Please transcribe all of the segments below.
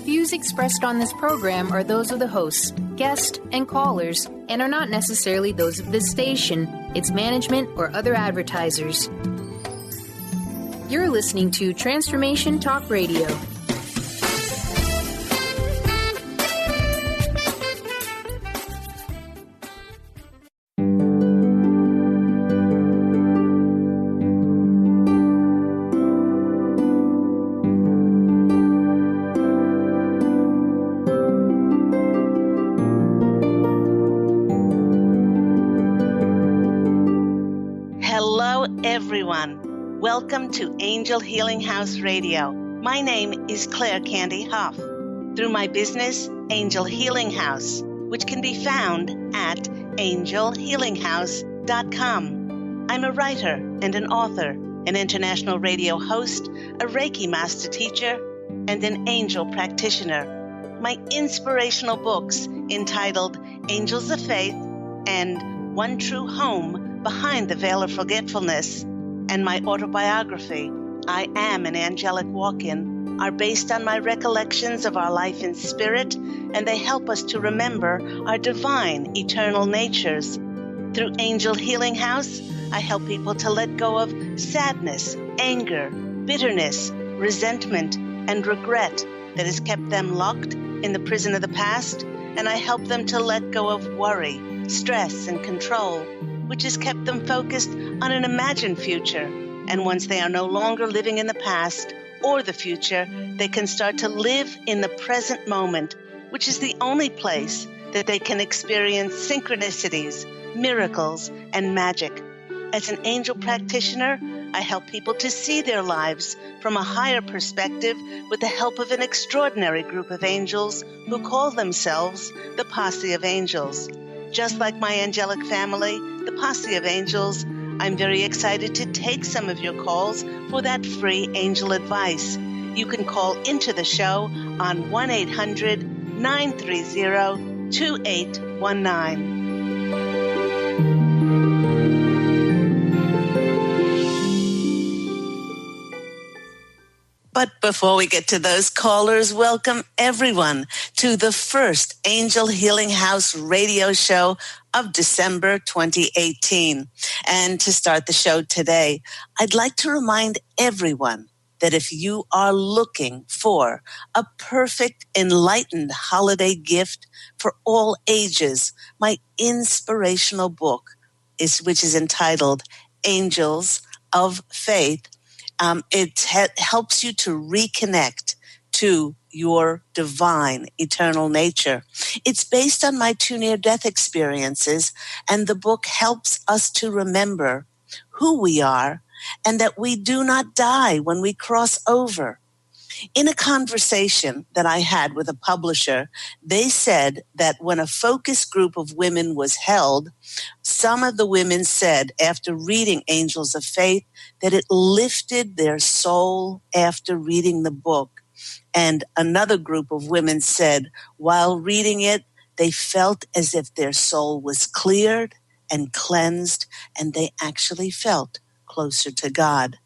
views expressed on this program are those of the hosts, guests, and callers, and are not necessarily those of this station, its management, or other advertisers. You're listening to Transformation Talk Radio. Everyone, welcome to Angel Healing House Radio. My name is Claire Candy Hough. Through my business, Angel Healing House, which can be found at angelhealinghouse.com. I'm a writer and an author, an international radio host, a Reiki master teacher, and an angel practitioner. My inspirational books entitled Angels of Faith and One True Home Behind the Veil of Forgetfulness, and my autobiography, I Am an Angelic Walk-In, are based on my recollections of our life in spirit, and they help us to remember our divine, eternal natures. Through Angel Healing House, I help people to let go of sadness, anger, bitterness, resentment, and regret that has kept them locked in the prison of the past, and I help them to let go of worry, stress, and control, which has kept them focused on an imagined future. And once they are no longer living in the past or the future, they can start to live in the present moment, which is the only place that they can experience synchronicities, miracles, and magic. As an angel practitioner, I help people to see their lives from a higher perspective with the help of an extraordinary group of angels who call themselves the Posse of Angels. Just like my angelic family, the Posse of Angels, I'm very excited to take some of your calls for that free angel advice. You can call into the show on 1-800-930-2819. But before we get to those callers, welcome everyone to the first Angel Healing House radio show of December 2018. And to start the show today, I'd like to remind everyone that if you are looking for a perfect, enlightened holiday gift for all ages, my inspirational book, which is entitled Angels of Faith, it helps you to reconnect to your divine, eternal nature. It's based on my 2 near-death experiences, and the book helps us to remember who we are and that we do not die when we cross over. In a conversation that I had with a publisher, they said that when a focus group of women was held, some of the women said after reading Angels of Faith that it lifted their soul after reading the book. And another group of women said while reading it, they felt as if their soul was cleared and cleansed, and they actually felt closer to God.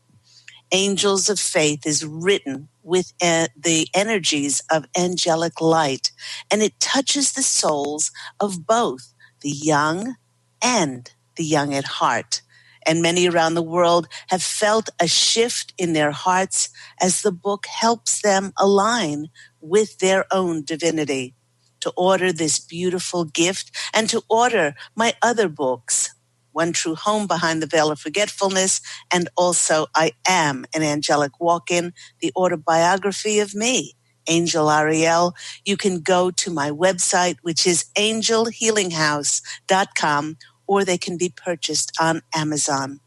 Angels of Faith is written with the energies of angelic light, and it touches the souls of both the young and the young at heart. And many around the world have felt a shift in their hearts as the book helps them align with their own divinity. To order this beautiful gift and to order my other books, One True Home Behind the Veil of Forgetfulness, and also I Am an Angelic Walk-In, the autobiography of me, Angel Ariel, you can go to my website, which is angelhealinghouse.com, or they can be purchased on Amazon.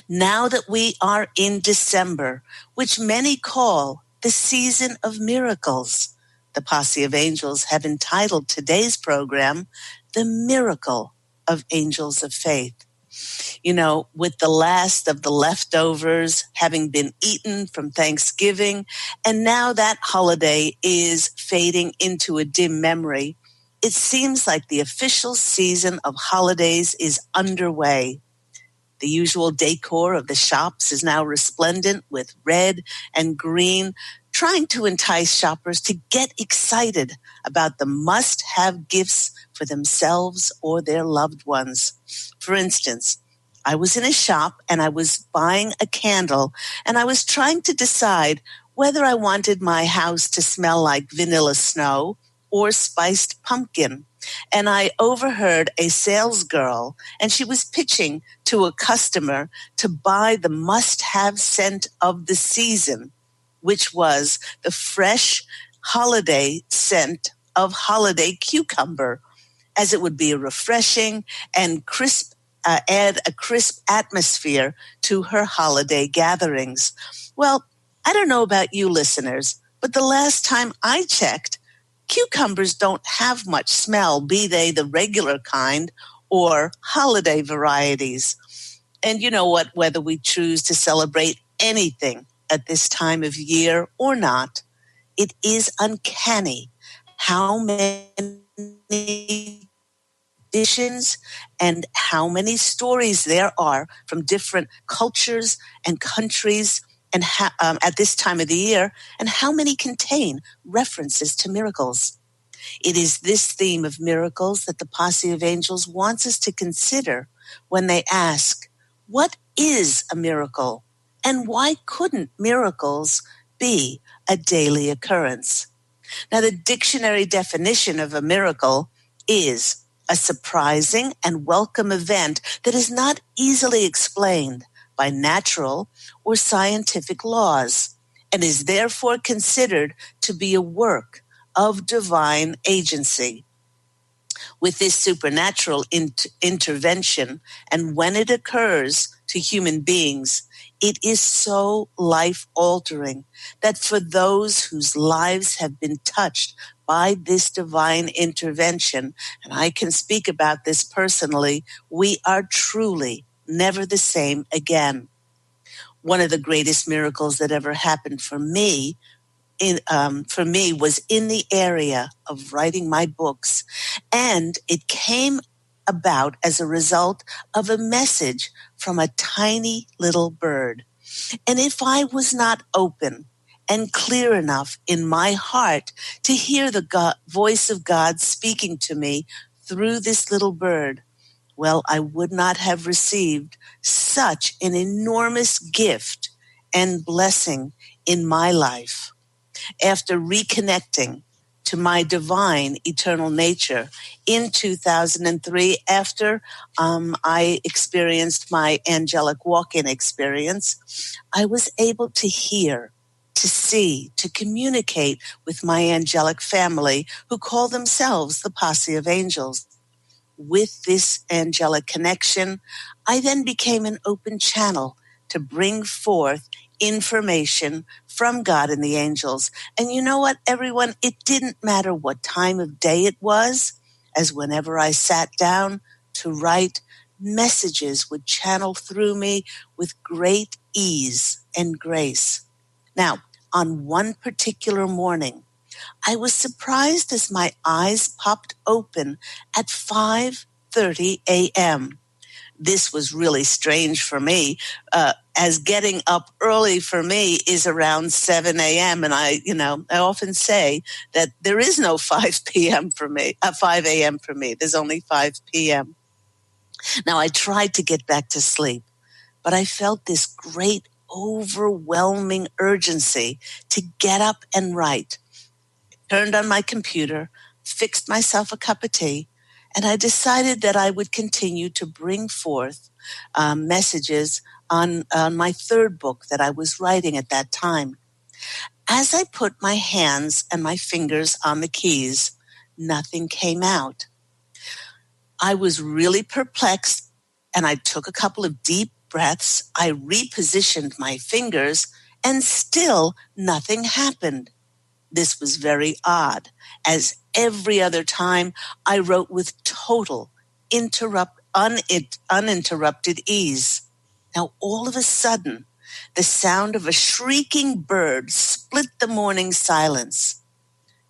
Now that we are in December, which many call the season of miracles, the Posse of Angels have entitled today's program, The Miracle of Angels of Faith. You know, with the last of the leftovers having been eaten from Thanksgiving, and now that holiday is fading into a dim memory, it seems like the official season of holidays is underway. The usual decor of the shops is now resplendent with red and green trying to entice shoppers to get excited about the must-have gifts for themselves or their loved ones. For instance, I was in a shop and I was buying a candle, and I was trying to decide whether I wanted my house to smell like vanilla snow or spiced pumpkin. And I overheard a sales girl, and she was pitching to a customer to buy the must-have scent of the season, which was the fresh holiday scent of holiday cucumber, as it would be a refreshing and crisp, add a crisp atmosphere to her holiday gatherings. Well, I don't know about you listeners, but the last time I checked, cucumbers don't have much smell, be they the regular kind or holiday varieties. And you know what, whether we choose to celebrate anything at this time of year or not, it is uncanny how many traditions and how many stories there are from different cultures and countries and at this time of the year, and how many contain references to miracles. It is this theme of miracles that the Posse of Angels wants us to consider when they ask, what is a miracle? And why couldn't miracles be a daily occurrence? Now, the dictionary definition of a miracle is a surprising and welcome event that is not easily explained by natural or scientific laws, and is therefore considered to be a work of divine agency. With this supernatural intervention, and when it occurs to human beings, it is so life-altering that for those whose lives have been touched by this divine intervention, and I can speak about this personally, we are truly never the same again. One of the greatest miracles that ever happened for me was in the area of writing my books, and it came about as a result of a message from a tiny little bird. And if I was not open and clear enough in my heart to hear the voice of God speaking to me through this little bird, well, I would not have received such an enormous gift and blessing in my life. After reconnecting to my divine eternal nature in 2003, after I experienced my angelic walk-in experience, I was able to hear, to see, to communicate with my angelic family who call themselves the Posse of Angels. With this angelic connection, I then became an open channel to bring forth information from God and the angels. And you know what, everyone? It didn't matter what time of day it was, as whenever I sat down to write, messages would channel through me with great ease and grace. Now, on one particular morning, I was surprised as my eyes popped open at 5:30 a.m. This was really strange for me, as getting up early for me is around 7 a.m. And I often say that there is no 5 p.m. for me, 5 a.m. for me. There's only 5 p.m. Now, I tried to get back to sleep, but I felt this great, overwhelming urgency to get up and write. Turned on my computer, fixed myself a cup of tea, and I decided that I would continue to bring forth messages on my third book that I was writing at that time. As I put my hands and my fingers on the keys, nothing came out. I was really perplexed, and I took a couple of deep breaths. I repositioned my fingers, and still nothing happened. This was very odd, as every other time I wrote with total uninterrupted ease. Now, all of a sudden, the sound of a shrieking bird split the morning silence.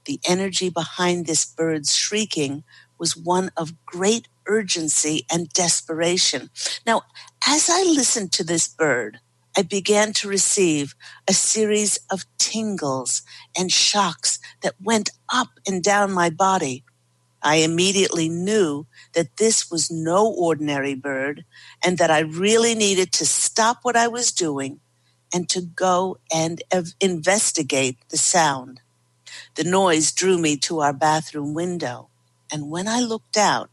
The energy behind this bird's shrieking was one of great urgency and desperation. Now, as I listened to this bird I began to receive a series of tingles and shocks that went up and down my body. I immediately knew that this was no ordinary bird and that I really needed to stop what I was doing and to go and investigate the sound. The noise drew me to our bathroom window, and when I looked out,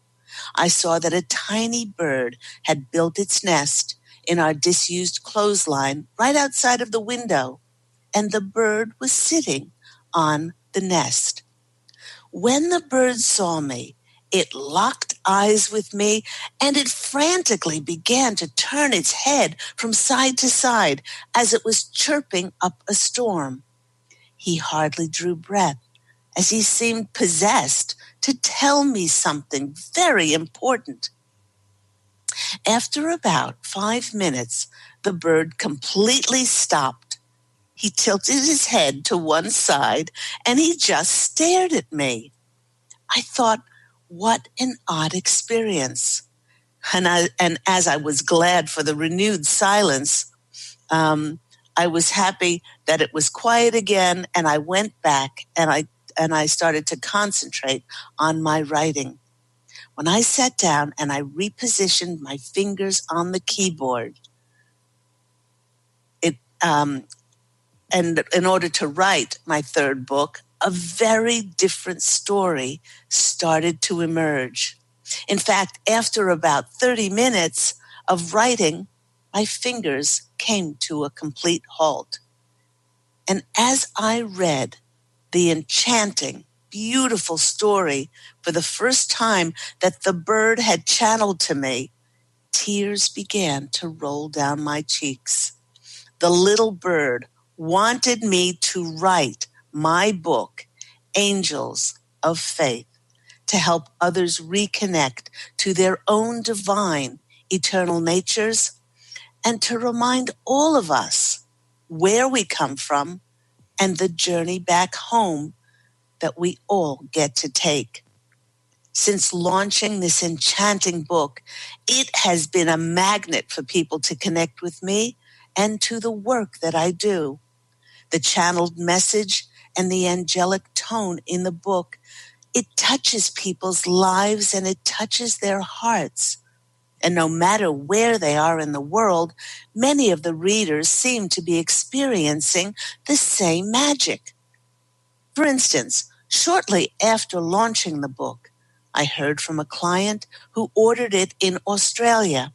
I saw that a tiny bird had built its nest in our disused clothesline right outside of the window, and the bird was sitting on the nest. When the bird saw me, it locked eyes with me, and it frantically began to turn its head from side to side as it was chirping up a storm. He hardly drew breath, as he seemed possessed to tell me something very important. After about 5 minutes, the bird completely stopped. He tilted his head to one side, and he just stared at me. I thought, what an odd experience. And as I was glad for the renewed silence, I was happy that it was quiet again, and I went back and I started to concentrate on my writing. When I sat down and I repositioned my fingers on the keyboard, and in order to write my third book, a very different story started to emerge. In fact, after about 30 minutes of writing, my fingers came to a complete halt. And as I read the enchanting, beautiful story for the first time that the bird had channeled to me, tears began to roll down my cheeks. The little bird wanted me to write my book, Angels of Faith, to help others reconnect to their own divine, eternal natures, and to remind all of us where we come from and the journey back home that we all get to take. Since launching this enchanting book, it has been a magnet for people to connect with me and to the work that I do. The channeled message and the angelic tone in the book, it touches people's lives and it touches their hearts. And no matter where they are in the world, many of the readers seem to be experiencing the same magic. For instance, shortly after launching the book, I heard from a client who ordered it in Australia.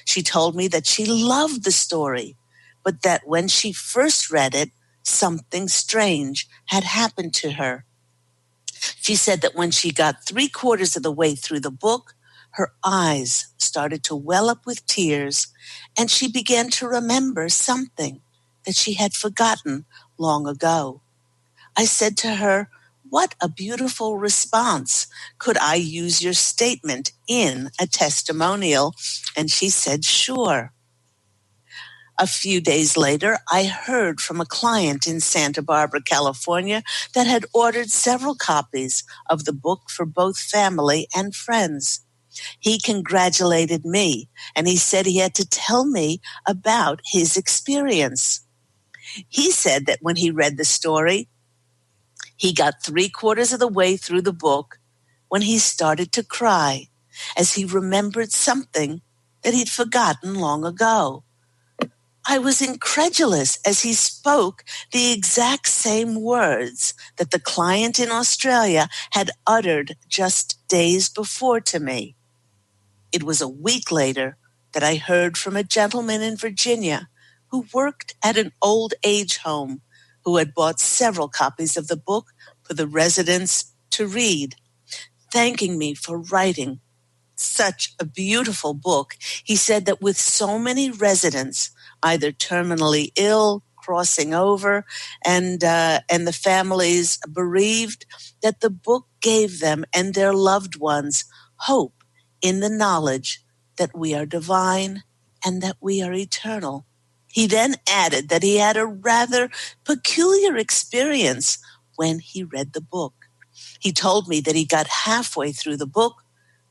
She told me that she loved the story, but that when she first read it, something strange had happened to her. She said that when she got 3/4 of the way through the book, her eyes started to well up with tears, and she began to remember something that she had forgotten long ago. I said to her, "What a beautiful response. Could I use your statement in a testimonial?" And she said, "Sure." A few days later, I heard from a client in Santa Barbara, California, that had ordered several copies of the book for both family and friends. He congratulated me, and he said he had to tell me about his experience. He said that when he read the story, he got 3/4 of the way through the book when he started to cry, as he remembered something that he'd forgotten long ago. I was incredulous as he spoke the exact same words that the client in Australia had uttered just days before to me. It was a week later that I heard from a gentleman in Virginia who worked at an old age home who had bought several copies of the book for the residents to read, thanking me for writing such a beautiful book. He said that with so many residents either terminally ill, crossing over, and the families bereaved, that the book gave them and their loved ones hope in the knowledge that we are divine and that we are eternal. He then added that he had a rather peculiar experience when he read the book. He told me that he got halfway through the book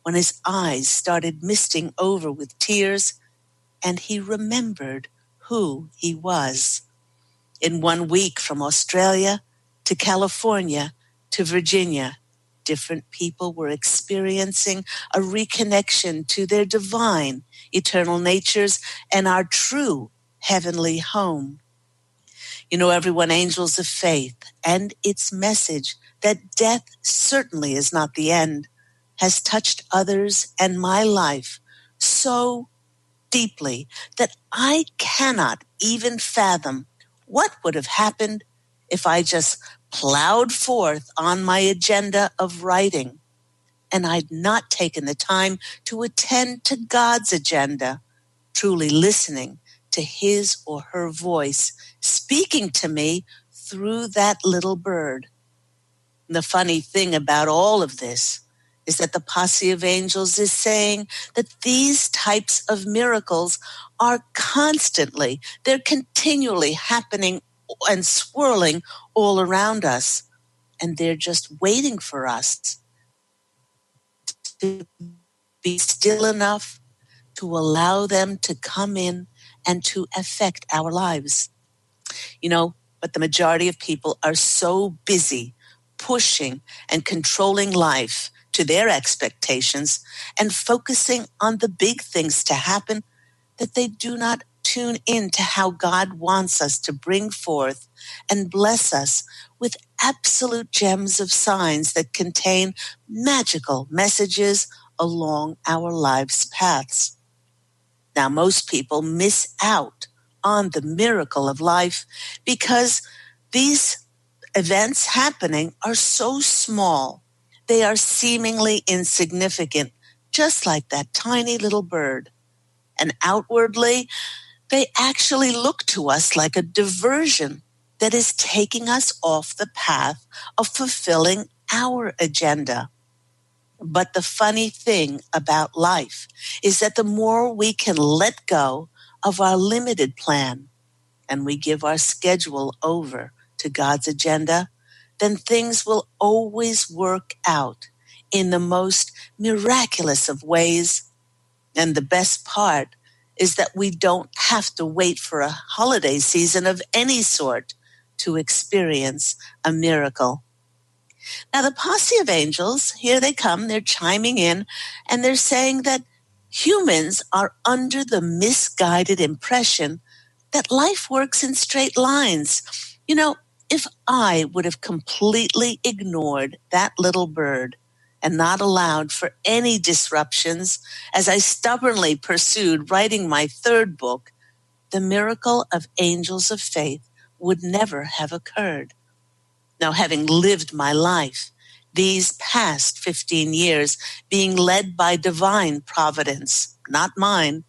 when his eyes started misting over with tears, and he remembered who he was. In 1 week, from Australia to California to Virginia, different people were experiencing a reconnection to their divine, eternal natures and our true heavenly home. You know, everyone, Angels of Faith and its message that death certainly is not the end has touched others and my life so deeply that I cannot even fathom what would have happened if I just plowed forth on my agenda of writing and I'd not taken the time to attend to God's agenda, truly listening to his or her voice speaking to me through that little bird. The funny thing about all of this is that the Posse of Angels is saying that these types of miracles are constantly, they're continually happening and swirling all around us. And they're just waiting for us to be still enough to allow them to come in and to affect our lives. You know, but the majority of people are so busy pushing and controlling life to their expectations and focusing on the big things to happen that they do not tune in to how God wants us to bring forth and bless us with absolute gems of signs that contain magical messages along our life's paths. Now, most people miss out on the miracle of life because these events happening are so small. They are seemingly insignificant, just like that tiny little bird. And outwardly, they actually look to us like a diversion that is taking us off the path of fulfilling our agenda. But the funny thing about life is that the more we can let go of our limited plan and we give our schedule over to God's agenda, then things will always work out in the most miraculous of ways. And the best part is that we don't have to wait for a holiday season of any sort to experience a miracle. Now, the Posse of Angels, here they come, they're chiming in, and they're saying that humans are under the misguided impression that life works in straight lines. You know, if I would have completely ignored that little bird and not allowed for any disruptions as I stubbornly pursued writing my third book, the miracle of Angels of Faith would never have occurred. Now, having lived my life these past 15 years being led by divine providence, not mine,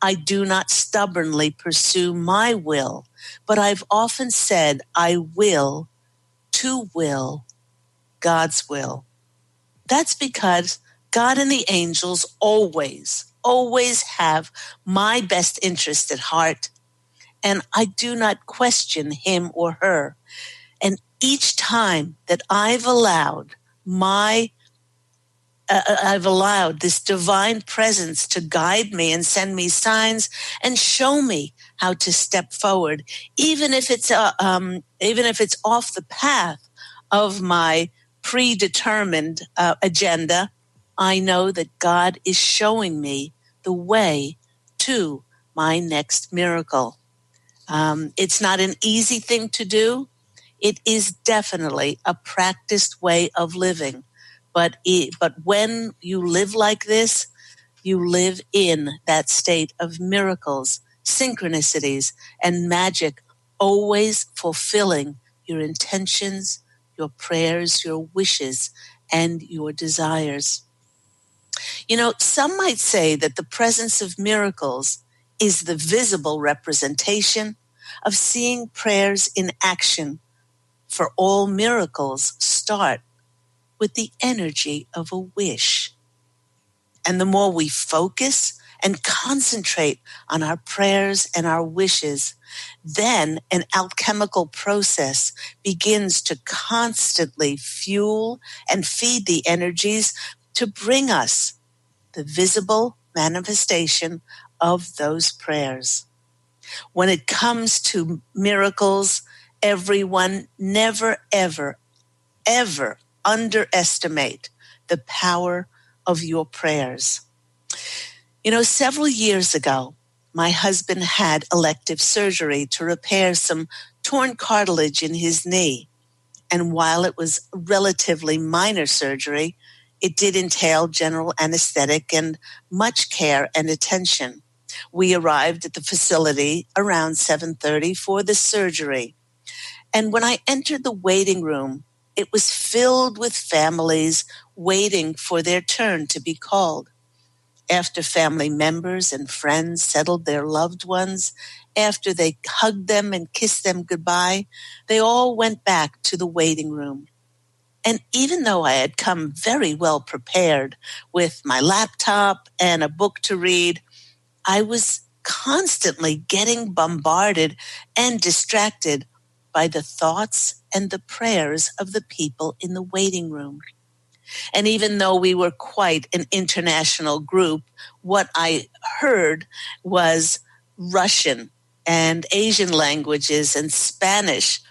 I do not stubbornly pursue my will, but I've often said I will to will God's will. That's because God and the angels always have my best interest at heart, and I do not question him or her. And each time that I've allowed this divine presence to guide me and send me signs and show me how to step forward, even if it's off the path of my predetermined agenda, I know that God is showing me the way to my next miracle. It's not an easy thing to do. It is definitely a practiced way of living. But when you live like this, you live in that state of miracles, synchronicities, and magic, always fulfilling your intentions, your prayers, your wishes, and your desires. You know, some might say that the presence of miracles is the visible representation of seeing prayers in action, for all miracles start with the energy of a wish. And the more we focus and concentrate on our prayers and our wishes, then an alchemical process begins to constantly fuel and feed the energies to bring us the visible manifestation of those prayers. When it comes to miracles, everyone never, ever, ever underestimate the power of your prayers. You know, several years ago, my husband had elective surgery to repair some torn cartilage in his knee. And while it was relatively minor surgery, it did entail general anesthetic and much care and attention. We arrived at the facility around 7:30 for the surgery. And when I entered the waiting room, it was filled with families waiting for their turn to be called. After family members and friends settled their loved ones, after they hugged them and kissed them goodbye, they all went back to the waiting room. And even though I had come very well prepared with my laptop and a book to read, I was constantly getting bombarded and distracted by the thoughts and the prayers of the people in the waiting room. And even though we were quite an international group, what I heard was Russian and Asian languages and Spanish.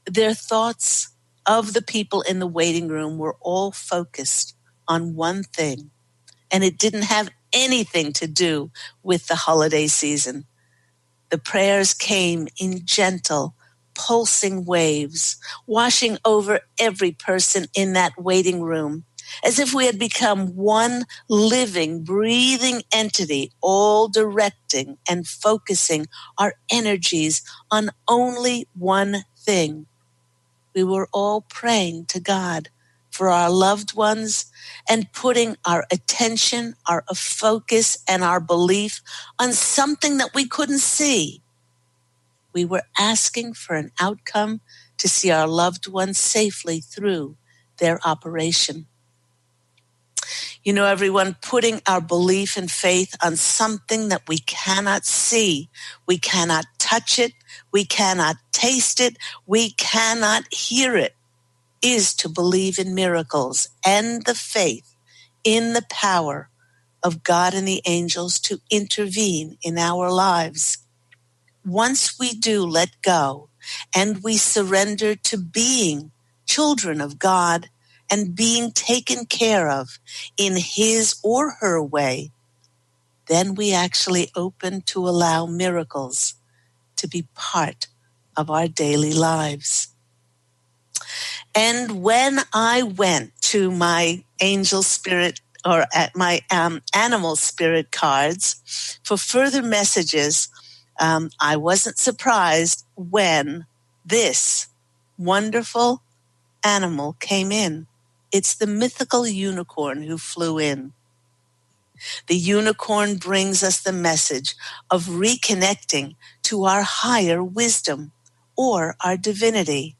Their thoughts of the people in the waiting room were all focused on one thing, and it didn't have anything to do with the holiday season. The prayers came in gentle, pulsing waves, washing over every person in that waiting room, as if we had become one living, breathing entity, all directing and focusing our energies on only one thing. We were all praying to God for our loved ones and putting our attention, our focus, and our belief on something that we couldn't see. We were asking for an outcome to see our loved ones safely through their operation. You know, everyone, putting our belief and faith on something that we cannot see, we cannot touch it, we cannot taste it, we cannot hear it, is to believe in miracles and the faith in the power of God and the angels to intervene in our lives. Once we do let go and we surrender to being children of God and being taken care of in his or her way, then we actually open to allow miracles to be part of our daily lives. And when I went to my angel spirit or at my animal spirit cards for further messages, I wasn't surprised when this wonderful animal came in. It's the mythical unicorn who flew in. The unicorn brings us the message of reconnecting to our higher wisdom or our divinity.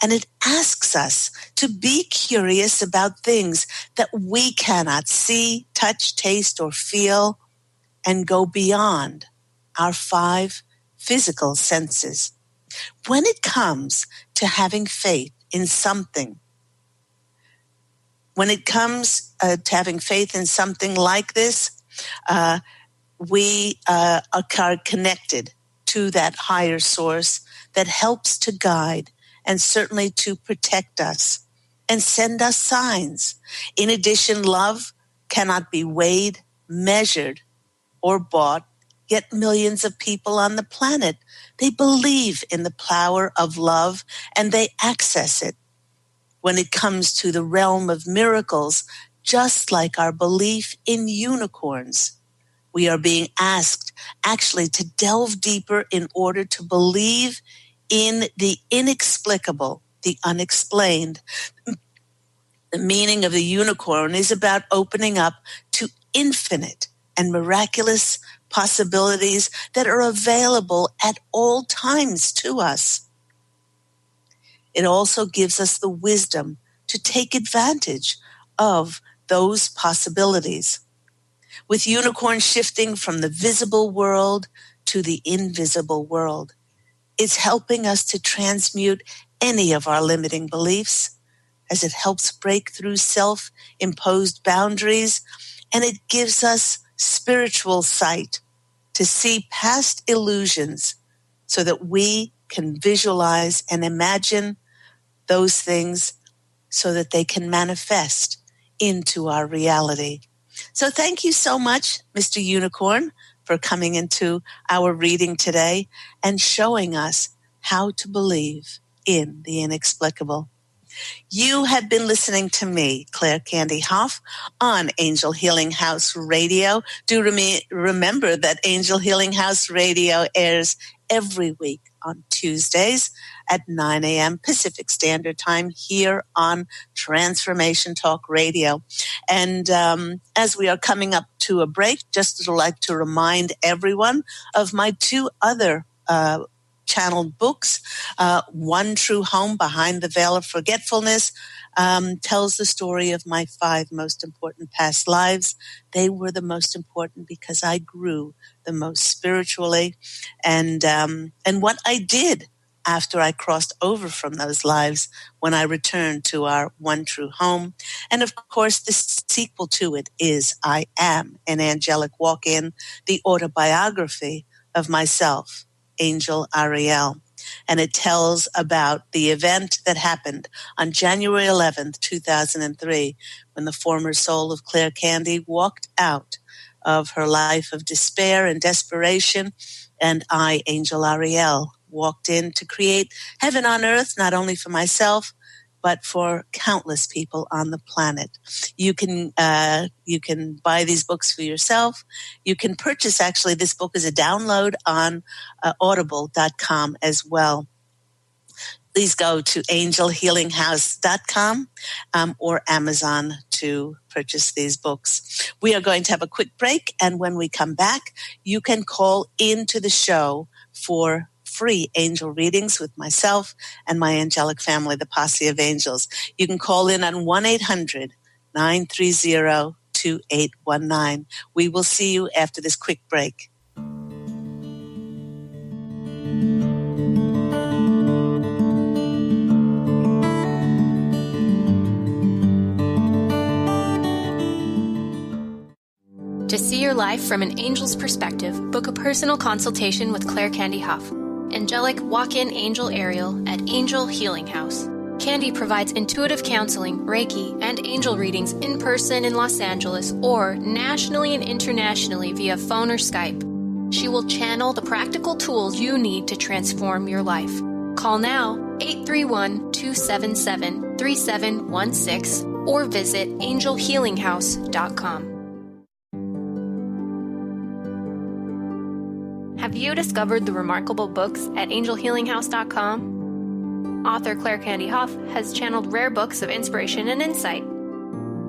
And it asks us to be curious about things that we cannot see, touch, taste, or feel, and go beyond our 5 physical senses. When it comes to having faith in something, like this, we are connected to that higher source that helps to guide and certainly to protect us and send us signs. In addition, love cannot be weighed, measured, or bought, yet millions of people on the planet, they believe in the power of love and they access it. When it comes to the realm of miracles, just like our belief in unicorns, we are being asked actually to delve deeper in order to believe in the inexplicable, the unexplained. The meaning of the unicorn is about opening up to infinite and miraculous possibilities that are available at all times to us. It also gives us the wisdom to take advantage of those possibilities. With unicorn shifting from the visible world to the invisible world, it's helping us to transmute any of our limiting beliefs as it helps break through self-imposed boundaries, and it gives us spiritual sight to see past illusions so that we can visualize and imagine those things so that they can manifest into our reality. So thank you so much, Mr. Unicorn, for coming into our reading today and showing us how to believe in the inexplicable. You have been listening to me, Claire Candy Hough, on Angel Healing House Radio. Do remember that Angel Healing House Radio airs every week on Tuesdays at 9 a.m. Pacific Standard Time here on Transformation Talk Radio. And as we are coming up to a break, just like to remind everyone of my two other channeled books. One True Home, Behind the Veil of Forgetfulness, tells the story of my 5 most important past lives. They were the most important because I grew the most spiritually, and what I did after I crossed over from those lives when I returned to our One True Home. And of course, the sequel to it is I Am an Angelic Walk-In, the autobiography of myself, Angel Ariel. And it tells about the event that happened on January 11th, 2003, when the former soul of Claire Candy walked out of her life of despair and desperation, and I, Angel Ariel, walked in to create heaven on earth, not only for myself, but for countless people on the planet. You can buy these books for yourself. You can purchase, actually, this book as a download on audible.com as well. Please go to angelhealinghouse.com or Amazon to purchase these books. We are going to have a quick break, and when we come back, you can call into the show for free angel readings with myself and my angelic family, the Posse of Angels. You can call in on 1-800-930-2819. We will see you after this quick break. To see your life from an angel's perspective, book a personal consultation with Claire Candy Hough, angelic walk-in angel Ariel at Angel Healing House. Candy provides intuitive counseling, Reiki, and angel readings in person in Los Angeles or nationally and internationally via phone or Skype. She will channel the practical tools you need to transform your life. Call now, 831-277-3716, or visit angelhealinghouse.com. Have you discovered the remarkable books at angelhealinghouse.com? Author Claire Candy Hough has channeled rare books of inspiration and insight.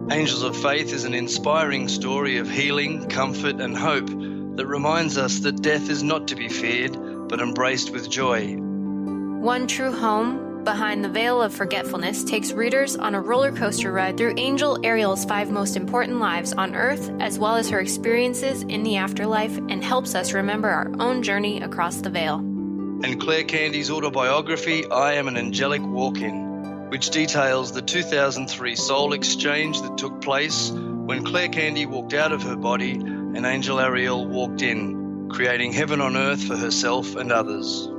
Angels of Faith is an inspiring story of healing, comfort, and hope that reminds us that death is not to be feared, but embraced with joy. One True Home, Behind the Veil of Forgetfulness takes readers on a roller coaster ride through Angel Ariel's 5 most important lives on Earth, as well as her experiences in the afterlife, and helps us remember our own journey across the veil. And Claire Candy's autobiography, I Am an Angelic Walk-In, which details the 2003 soul exchange that took place when Claire Candy walked out of her body and Angel Ariel walked in, creating heaven on earth for herself and others.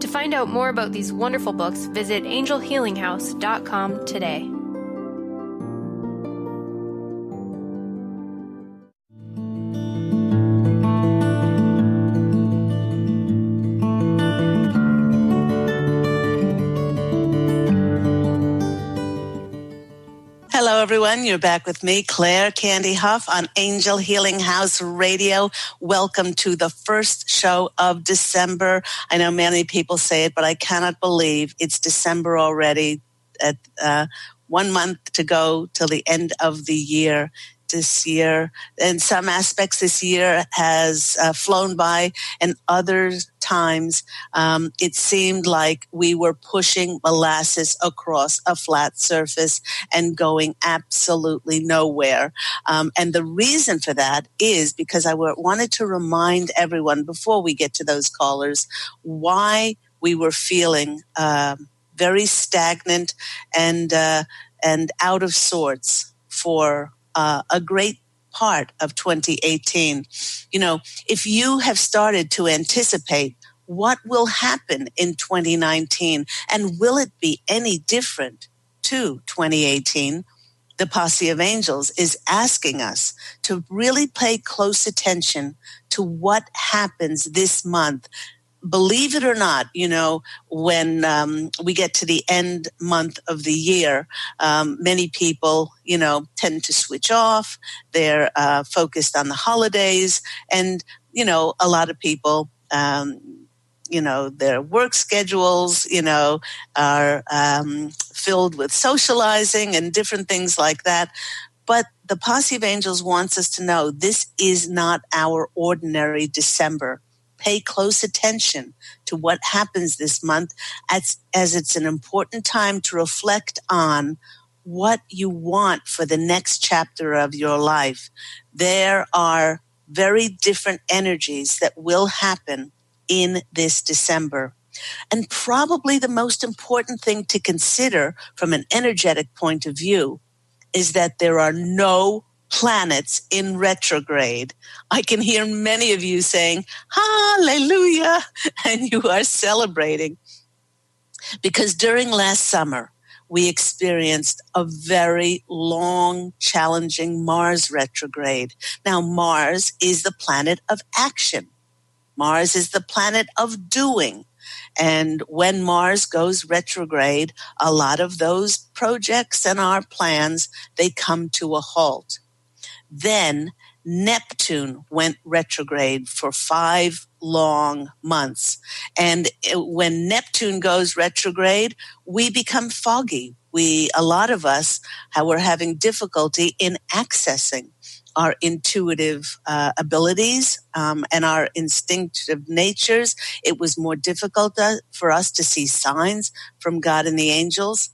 To find out more about these wonderful books, visit angelhealinghouse.com today. Hello, everyone. You're back with me, Claire Candy Hough, on Angel Healing House Radio. Welcome to the first show of December. I know many people say it, but I cannot believe it's December already. At 1 month to go till the end of the year. This year, in some aspects, this year has flown by, and other times it seemed like we were pushing molasses across a flat surface and going absolutely nowhere. And the reason for that is because I wanted to remind everyone, before we get to those callers, why we were feeling very stagnant and out of sorts for a great part of 2018. If you have started to anticipate what will happen in 2019 and will it be any different to 2018, the Posse of Angels is asking us to really pay close attention to what happens this month. Believe it or not, when we get to the end month of the year, many people, tend to switch off. They're focused on the holidays. And, a lot of people, their work schedules, are filled with socializing and different things like that. But the Posse of Angels wants us to know this is not our ordinary December. Pay close attention to what happens this month as it's an important time to reflect on what you want for the next chapter of your life. There are very different energies that will happen in this December. And probably the most important thing to consider from an energetic point of view is that there are no planets in retrograde. I can hear many of you saying, hallelujah, and you are celebrating. Because during last summer, we experienced a very long, challenging Mars retrograde. Now, Mars is the planet of action. Mars is the planet of doing. And when Mars goes retrograde, a lot of those projects and our plans, they come to a halt. Then Neptune went retrograde for 5 long months. And when Neptune goes retrograde, we become foggy. A lot of us were having difficulty in accessing our intuitive abilities and our instinctive natures. It was more difficult for us to see signs from God and the angels.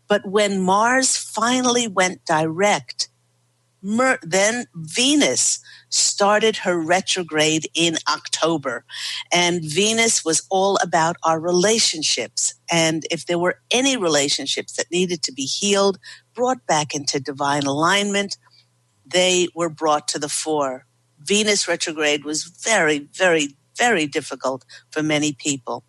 But when Mars finally went direct, then Venus started her retrograde in October. And Venus was all about our relationships. And if there were any relationships that needed to be healed, brought back into divine alignment, they were brought to the fore. Venus retrograde was very, very, very difficult for many people.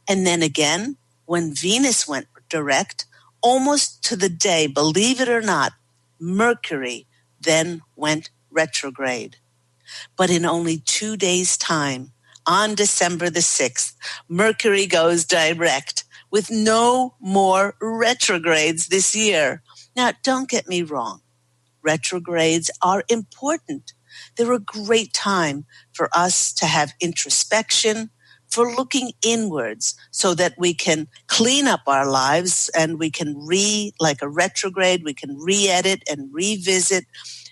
And then again, when Venus went direct, almost to the day, believe it or not, Mercury then went retrograde. But in only 2 days' time, on December the 6th, Mercury goes direct with no more retrogrades this year. Now, don't get me wrong. Retrogrades are important. They're a great time for us to have introspection, for looking inwards so that we can clean up our lives and we can like a retrograde, we can re-edit and revisit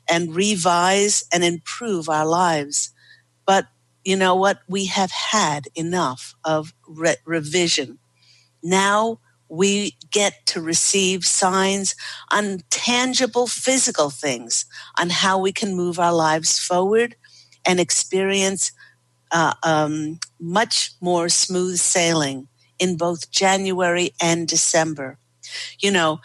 and revise and improve our lives. But you know what? We have had enough of revision. Now we get to receive signs on tangible physical things, on how we can move our lives forward and experience much more smooth sailing in both January and December. The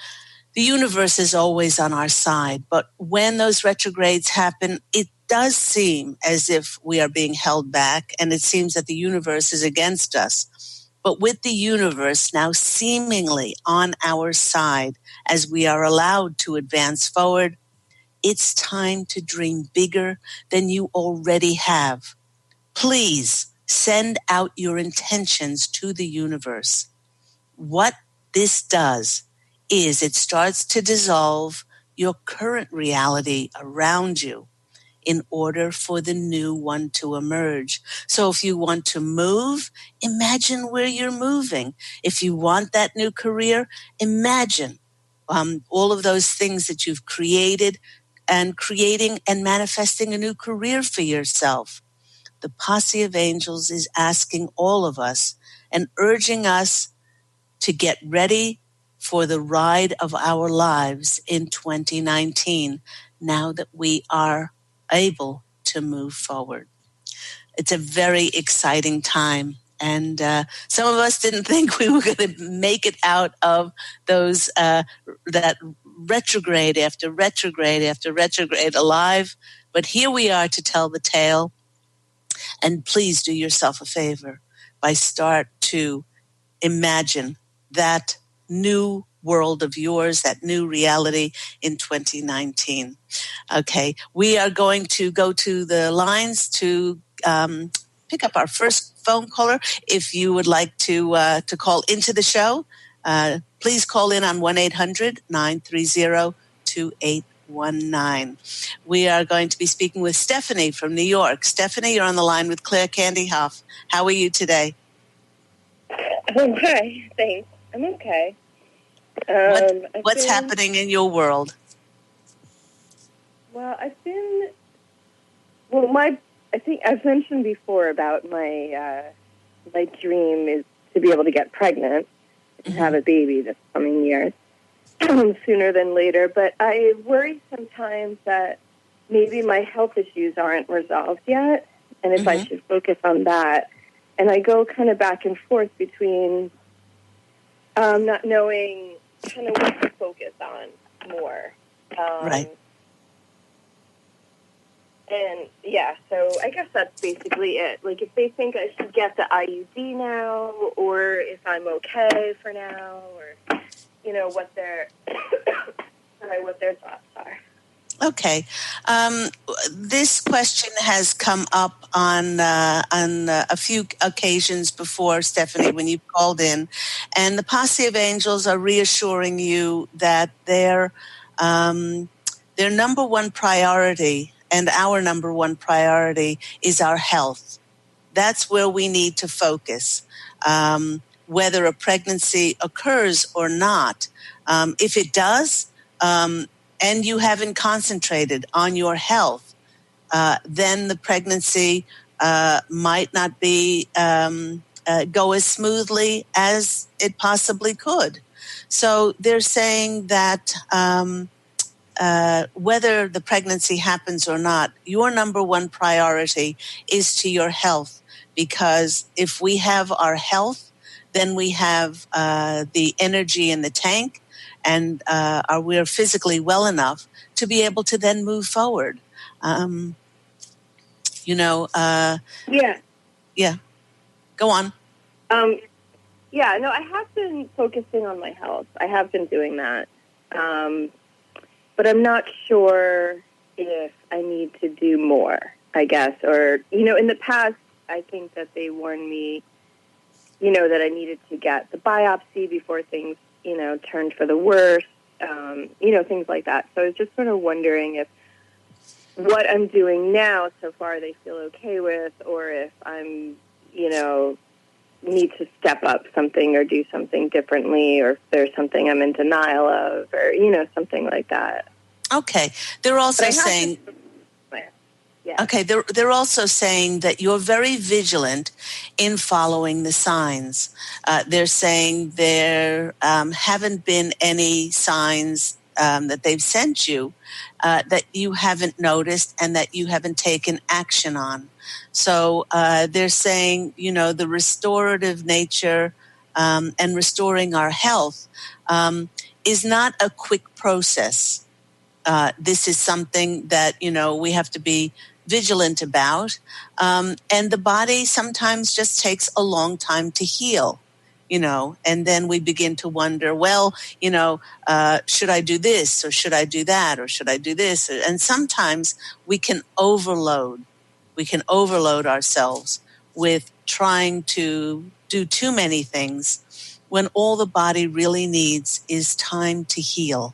universe is always on our side, but when those retrogrades happen, it does seem as if we are being held back, and it seems that the universe is against us. But with the universe now seemingly on our side as we are allowed to advance forward, it's time to dream bigger than you already have. Please send out your intentions to the universe. What this does is it starts to dissolve your current reality around you in order for the new one to emerge. So if you want to move, imagine where you're moving. If you want that new career, imagine all of those things that you've created and creating and manifesting a new career for yourself. The Posse of Angels is asking all of us and urging us to get ready for the ride of our lives in 2019, now that we are able to move forward. It's a very exciting time. And some of us didn't think we were going to make it out of that retrograde after retrograde after retrograde alive. But here we are to tell the tale. And please do yourself a favor by start to imagine that new world of yours, that new reality in 2019. Okay, we are going to go to the lines to pick up our first phone caller. If you would like to call into the show, please call in on 1-800-930-2819. We are going to be speaking with Stephanie from New York. Stephanie, you're on the line with Claire Candy Hough. How are you today? Oh, hi. Thanks. I'm okay. What's happening in your world? Well, I think I've mentioned before about my dream is to be able to get pregnant and have a baby this coming year, sooner than later. But I worry sometimes that maybe my health issues aren't resolved yet, and if I should focus on that. And I go kind of back and forth between not knowing kind of what to focus on more. Right. And, yeah, so I guess that's basically it. Like, if they think I should get the IUD now, or if I'm okay for now, or, you know, what their thoughts are. Okay. This question has come up on a few occasions before, Stephanie, when you've called in. And the Posse of Angels are reassuring you that their number one priority and our number one priority is our health. That's where we need to focus, whether a pregnancy occurs or not. If it does, and you haven't concentrated on your health, then the pregnancy might not be go as smoothly as it possibly could. So they're saying that whether the pregnancy happens or not, your number one priority is to your health, because if we have our health, then we have the energy in the tank, and we're physically well enough to be able to then move forward. Yeah. Go on. Yeah, no, I have been focusing on my health. I have been doing that. But I'm not sure if I need to do more, I guess. Or, you know, in the past, I think that they warned me, you know, that I needed to get the biopsy before things, you know, turned for the worse, you know, things like that. So I was just sort of wondering if what I'm doing now so far they feel okay with, or if I'm, you know, need to step up something or do something differently, or if there's something I'm in denial of, or, you know, something like that. Okay. They're also saying... Yeah. Okay, they're also saying that you're very vigilant in following the signs. They're saying there haven't been any signs that they've sent you that you haven't noticed and that you haven't taken action on. So they're saying, you know, the restorative nature and restoring our health is not a quick process. This is something that, you know, we have to be vigilant about. And the body sometimes just takes a long time to heal, you know, and then we begin to wonder, well, you know, should I do this, or should I do that, or should I do this? And sometimes we can overload ourselves with trying to do too many things, when all the body really needs is time to heal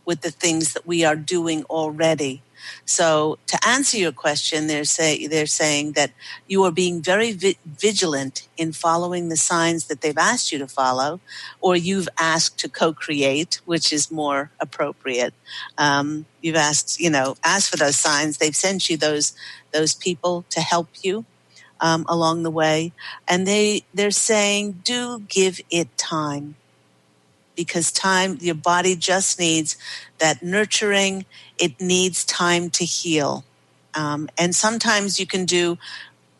with the things that we are doing already. So to answer your question, they're saying that you are being very vigilant in following the signs that they've asked you to follow, or you've asked to co-create, which is more appropriate. You've asked for those signs. They've sent you those people to help you along the way. And they're saying, do give it time. Because time, your body just needs that nurturing. It needs time to heal. And sometimes you can do,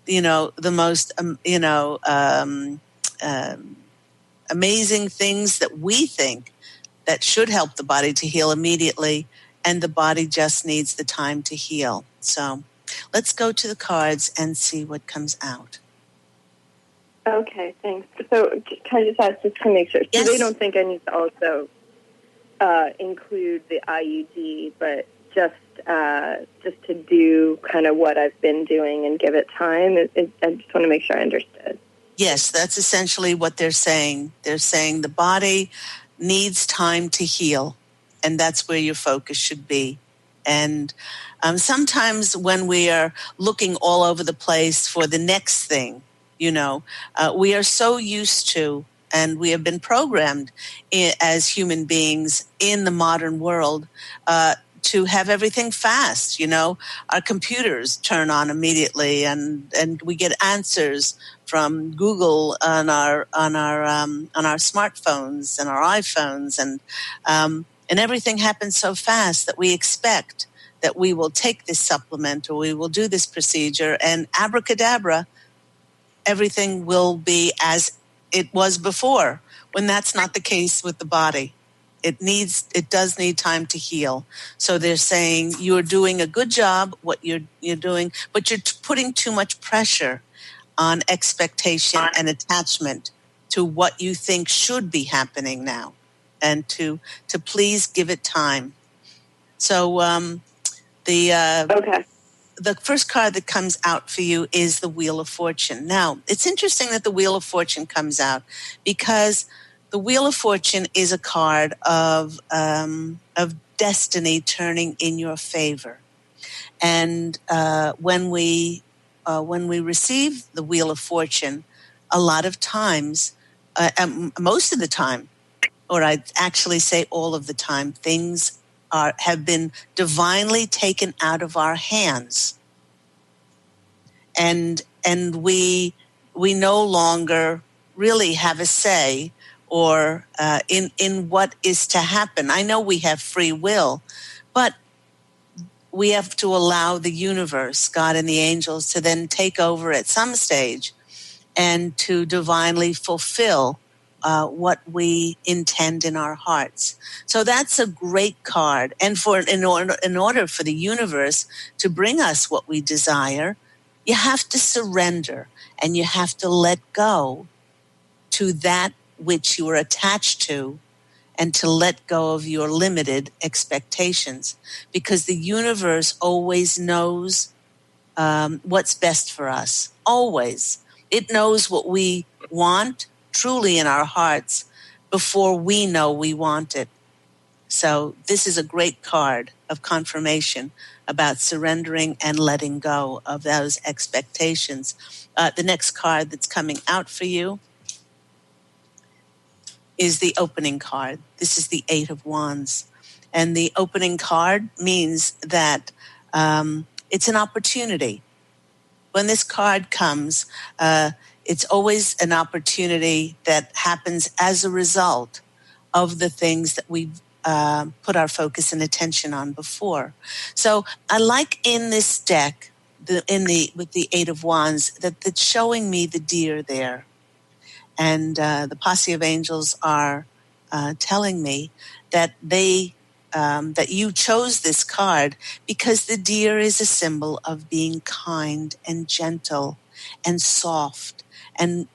you know, the most, amazing things that we think that should help the body to heal immediately, and the body just needs the time to heal. So let's go to the cards and see what comes out. Okay, thanks. So can I just ask, just to make sure, Yes. So they don't think I need to also include the IUD, but just to do kind of what I've been doing and give it time? I just want to make sure I understood. Yes, that's essentially what they're saying. They're saying the body needs time to heal, and that's where your focus should be. And sometimes when we are looking all over the place for the next thing, we are so used to, and we have been programmed as human beings in the modern world to have everything fast. Our computers turn on immediately, and we get answers from Google on our smartphones and our iPhones, and everything happens so fast that we expect that we will take this supplement or we will do this procedure, and abracadabra, everything will be as it was before, when that's not the case with the body. It does need time to heal. So they're saying you're doing a good job, what you're doing, but you're putting too much pressure on expectation and attachment to what you think should be happening now, and to please give it time. So the first card that comes out for you is the Wheel of Fortune. Now, it's interesting that the Wheel of Fortune comes out, because the Wheel of Fortune is a card of destiny turning in your favor. And when we receive the Wheel of Fortune, a lot of times, most of the time, or I'd actually say all of the time, things have been divinely taken out of our hands, and we no longer really have a say or in what is to happen. I know we have free will, but we have to allow the universe, God and the angels, to then take over at some stage and to divinely fulfill what we intend in our hearts. So that's a great card. And in order for the universe to bring us what we desire, you have to surrender and you have to let go to that which you are attached to, and to let go of your limited expectations, because the universe always knows what's best for us. Always. It knows what we want truly in our hearts before we know we want it. So this is a great card of confirmation about surrendering and letting go of those expectations. The next card that's coming out for you is the opening card. This is the Eight of Wands. And the opening card means that it's an opportunity. When this card comes, it's always an opportunity that happens as a result of the things that we put our focus and attention on before. So I like in this deck, with the Eight of Wands, that it's showing me the deer there. And the Posse of Angels are telling me that that you chose this card because the deer is a symbol of being kind and gentle and soft and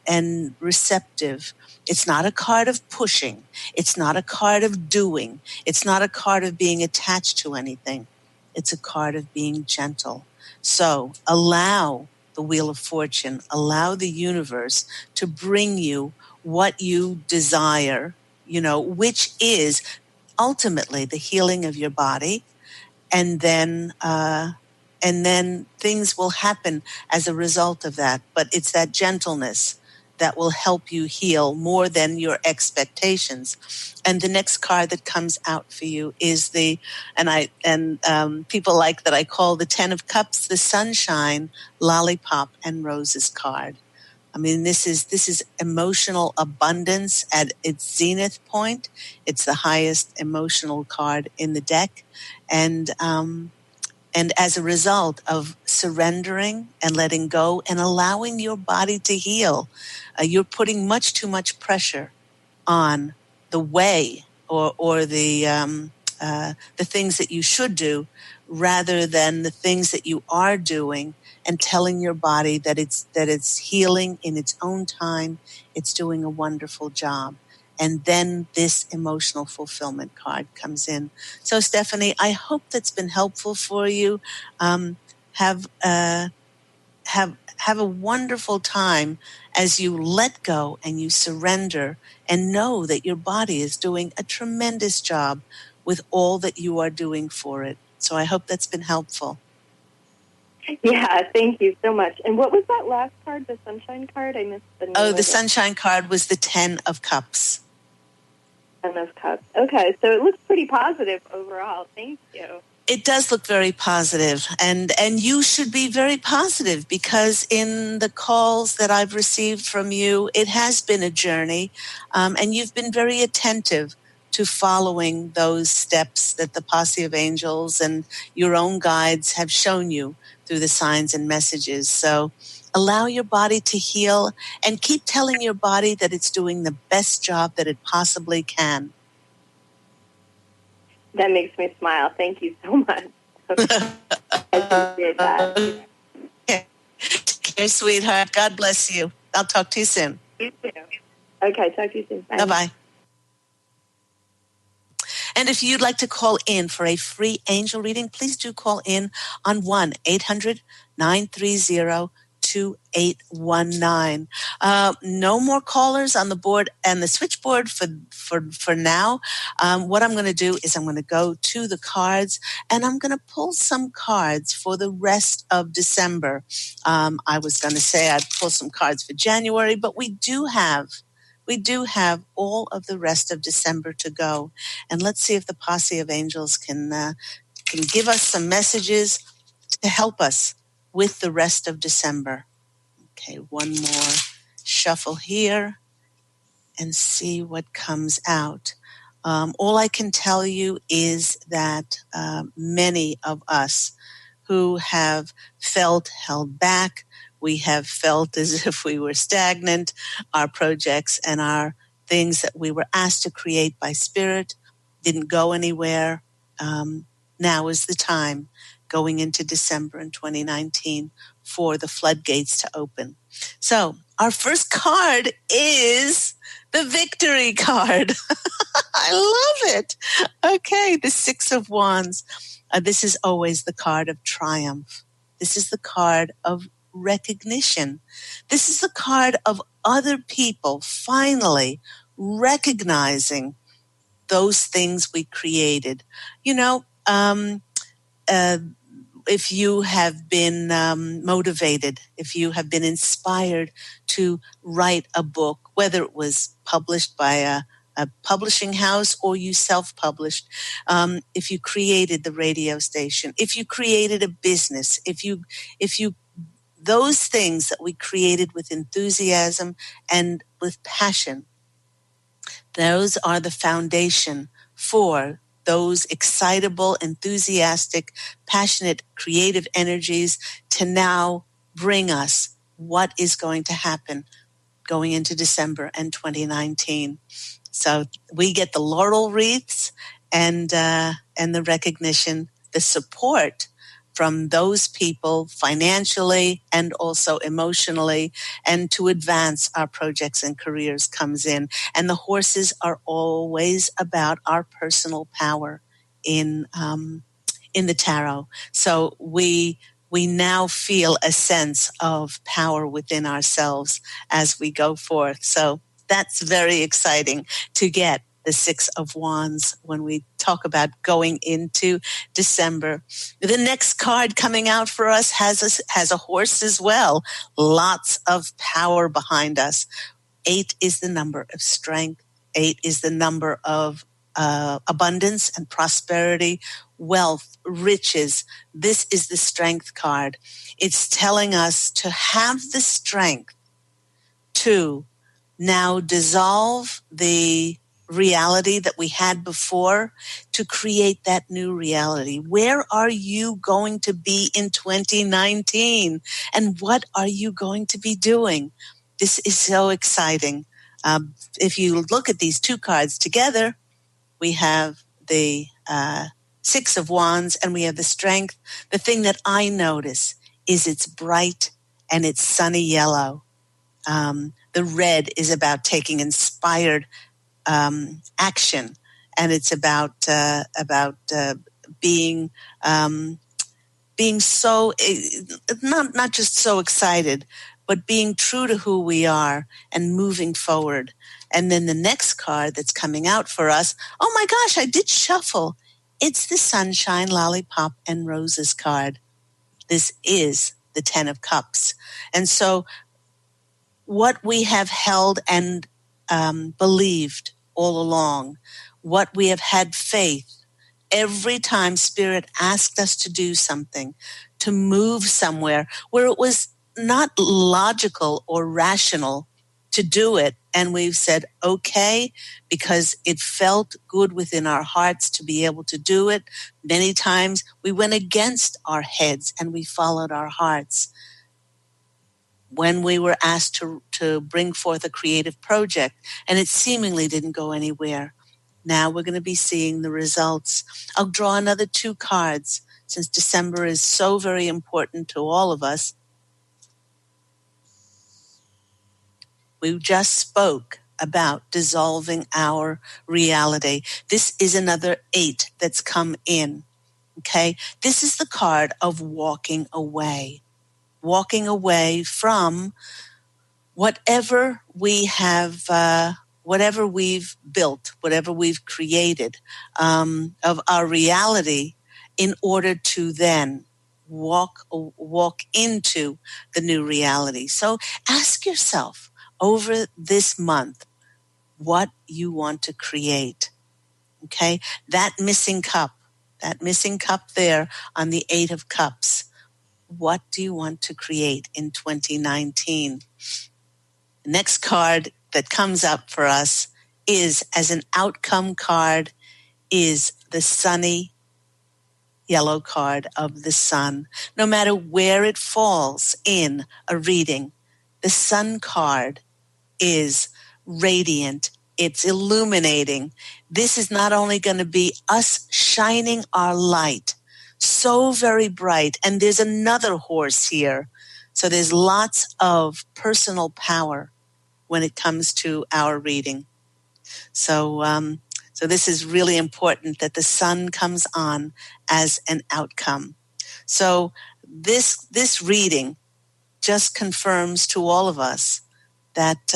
receptive. It's not a card of pushing. It's not a card of doing. It's not a card of being attached to anything. It's a card of being gentle. So allow the Wheel of Fortune, allow the universe to bring you what you desire, which is ultimately the healing of your body, and then things will happen as a result of that. But it's that gentleness that will help you heal more than your expectations. And the next card that comes out for you is people like that I call the Ten of Cups, the Sunshine, Lollipop, and Roses card. I mean, this is emotional abundance at its zenith point. It's the highest emotional card in the deck. And as a result of surrendering and letting go and allowing your body to heal, you're putting much too much pressure on the way or the things that you should do, rather than the things that you are doing, and telling your body that it's healing in its own time. It's doing a wonderful job. And then this emotional fulfillment card comes in. So, Stephanie, I hope that's been helpful for you. Have a wonderful time as you let go and you surrender and know that your body is doing a tremendous job with all that you are doing for it. So I hope that's been helpful. Yeah, thank you so much. And what was that last card, the Sunshine card? I missed the name of it. The Sunshine card was the 10 of Cups. 10 of Cups. Okay, so it looks pretty positive overall. Thank you. It does look very positive, and you should be very positive, because in the calls that I've received from you, it has been a journey, and you've been very attentive to following those steps that the Posse of Angels and your own guides have shown you through the signs and messages. So allow your body to heal and keep telling your body that it's doing the best job that it possibly can. That makes me smile. Thank you so much. I appreciate that. Okay. Take care, sweetheart. God bless you. I'll talk to you soon. You too. Okay, talk to you soon. Bye. Bye-bye. And if you'd like to call in for a free angel reading, please do call in on 1-800-930-2819. No more callers on the board and the switchboard for now. What I'm going to do is I'm going to go to the cards, and I'm going to pull some cards for the rest of December. I was going to say I'd pull some cards for January, but we do have all of the rest of December to go. And let's see if the Posse of Angels can give us some messages to help us with the rest of December. Okay, one more shuffle here and see what comes out. All I can tell you is that many of us who have felt held back, we have felt as if we were stagnant, our projects and our things that we were asked to create by Spirit didn't go anywhere. Now is the time, going into December in 2019, for the floodgates to open. So our first card is the victory card. I love it. Okay, the 6 of Wands. This is always the card of triumph. This is the card of recognition. This is the card of other people finally recognizing those things we created. You know, if you have been motivated, if you have been inspired to write a book, whether it was published by a publishing house or you self-published, if you created the radio station, if you created a business, if you those things that we created with enthusiasm and with passion, those are the foundation for those excitable, enthusiastic, passionate, creative energies to now bring us what is going to happen going into December and 2019. So we get the laurel wreaths and the recognition, the support from those people financially and also emotionally, and to advance our projects and careers comes in. And the horses are always about our personal power in the tarot. So we now feel a sense of power within ourselves as we go forth. So that's very exciting to get the 6 of Wands when we talk about going into December. The next card coming out for us has a horse as well. Lots of power behind us. 8 is the number of strength. 8 is the number of abundance and prosperity, wealth, riches. This is the strength card. It's telling us to have the strength to now dissolve the reality that we had before to create that new reality. Where are you going to be in 2019? And what are you going to be doing? This is so exciting. If you look at these two cards together, we have the Six of Wands, and we have the Strength. The thing that I notice is it's bright and it's sunny yellow. The red is about taking inspired action, and it's about being so not just so excited, but being true to who we are and moving forward. And then the next card that's coming out for us, oh my gosh, I did shuffle. It's the Sunshine, Lollipop, and Roses card. This is the 10 of Cups. And so what we have held and believed all along, what we have had faith, every time Spirit asked us to do something, to move somewhere where it was not logical or rational to do it, and we've said, okay, because it felt good within our hearts to be able to do it. Many times we went against our heads and we followed our hearts. When we were asked to bring forth a creative project and it seemingly didn't go anywhere, now we're going to be seeing the results. I'll draw another 2 cards since December is so very important to all of us. We just spoke about dissolving our reality. This is another 8 that's come in. Okay? This is the card of walking away. Walking away from whatever we have, whatever we've built, whatever we've created of our reality, in order to then walk into the new reality. So ask yourself over this month what you want to create. Okay, that missing cup there on the 8 of Cups. What do you want to create in 2019? The next card that comes up for us is, as an outcome card, is the sunny yellow card of the sun. No matter where it falls in a reading, the sun card is radiant. It's illuminating. This is not only going to be us shining our light so very bright, and there's another horse here. So there's lots of personal power when it comes to our reading. So this is really important that the sun comes on as an outcome. So this reading just confirms to all of us that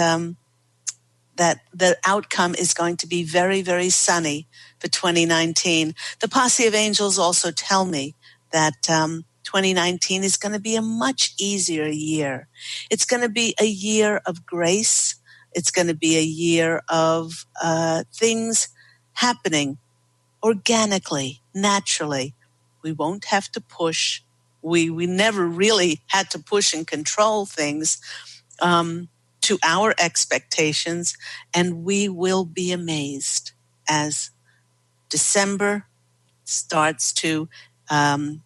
that the outcome is going to be very, very sunny for 2019. The Posse of Angels also tell me that 2019 is going to be a much easier year. It's going to be a year of grace. It's going to be a year of things happening organically, naturally. We won't have to push. We never really had to push and control things to our expectations, and we will be amazed as December starts to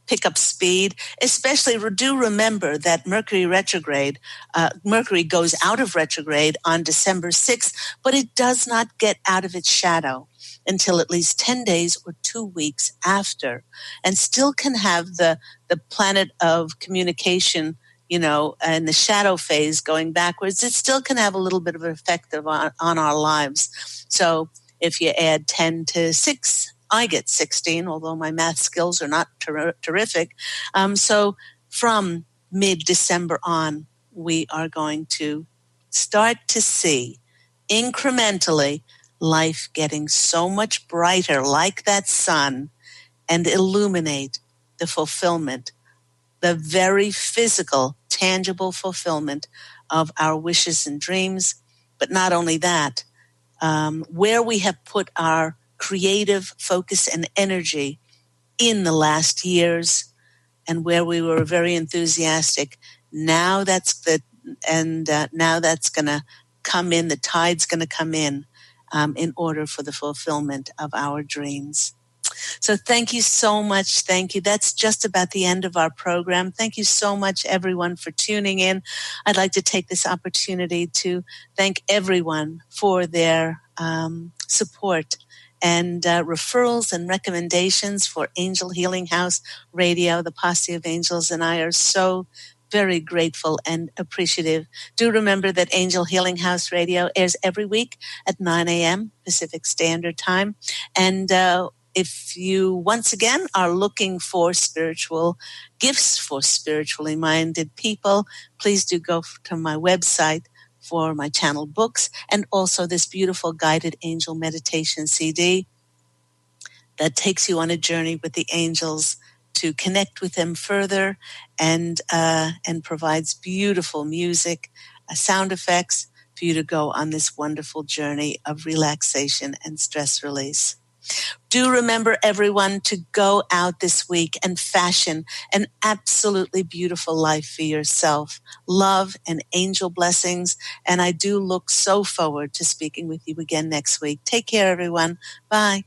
pick up speed. Especially do remember that Mercury retrograde, Mercury goes out of retrograde on December 6th, but it does not get out of its shadow until at least 10 days or 2 weeks after, and still can have the planet of communication, and the shadow phase going backwards. It still can have a little bit of an effect on our lives. So if you add 10 to 6, I get 16, although my math skills are not terrific. So from mid-December on, we are going to start to see incrementally life getting so much brighter like that sun, and illuminate the fulfillment, the very physical, tangible fulfillment of our wishes and dreams. But not only that, where we have put our creative focus and energy in the last years, and where we were very enthusiastic, now that's now that's going to come in. The tide's going to come in order for the fulfillment of our dreams. So thank you so much. Thank you. That's just about the end of our program. Thank you so much, everyone, for tuning in. I'd like to take this opportunity to thank everyone for their support and referrals and recommendations for Angel Healing House Radio. The Posse of Angels and I are so very grateful and appreciative. Do remember that Angel Healing House Radio airs every week at 9 a.m. Pacific Standard Time. And if you, once again, are looking for spiritual gifts for spiritually minded people, please do go to my website for my channel books and also this beautiful guided angel meditation CD that takes you on a journey with the angels to connect with them further, and provides beautiful music, sound effects for you to go on this wonderful journey of relaxation and stress release. Do remember, everyone, to go out this week and fashion an absolutely beautiful life for yourself. Love and angel blessings, and I do look so forward to speaking with you again next week. Take care, everyone. Bye.